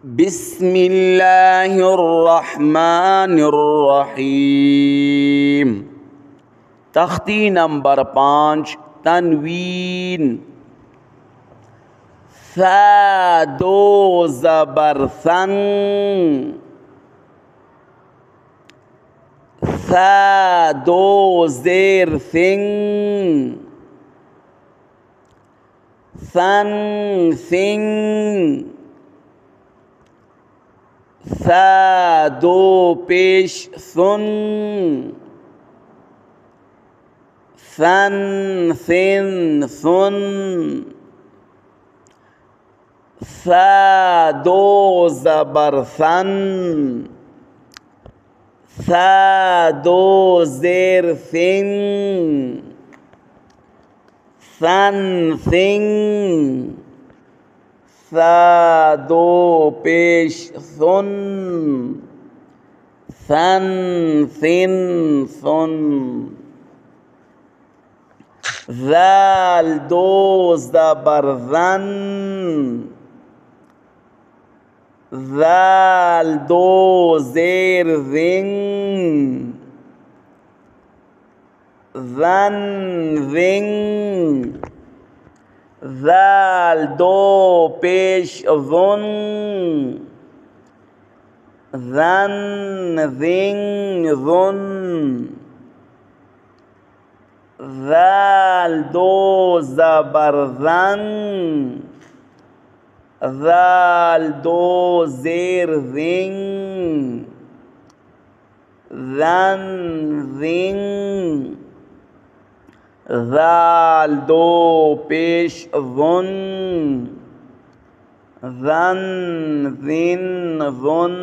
बिस्मिल्लाहिर्रहमानिर्रहीम। तख्ती नंबर 5 तनवीन। सा दो ज़बर सन, सा दो ज़ेर सिंग, सन सिंग। सा दो पेश सुन, सन सिन सुन। सा दो ज़बर सन, सा दो ज़ेर सिंग, सन सिंग। सा दो पेश सुन, सन सिन सुन। ज़ाल दो ज़बर ज़न, ज़ाल दो ज़ेर ज़िंग, ज़न ज़िंग। ज़ाल दो पेश ज़ुन, ज़न ज़िंग ज़ुन। ज़ाल दो ज़बर ज़न, ज़ाल दो ज़ेर ज़िंग, ज़न ज़िंग। ज़ाल दो पेश ज़ुन, ज़न ज़िन ज़ुन।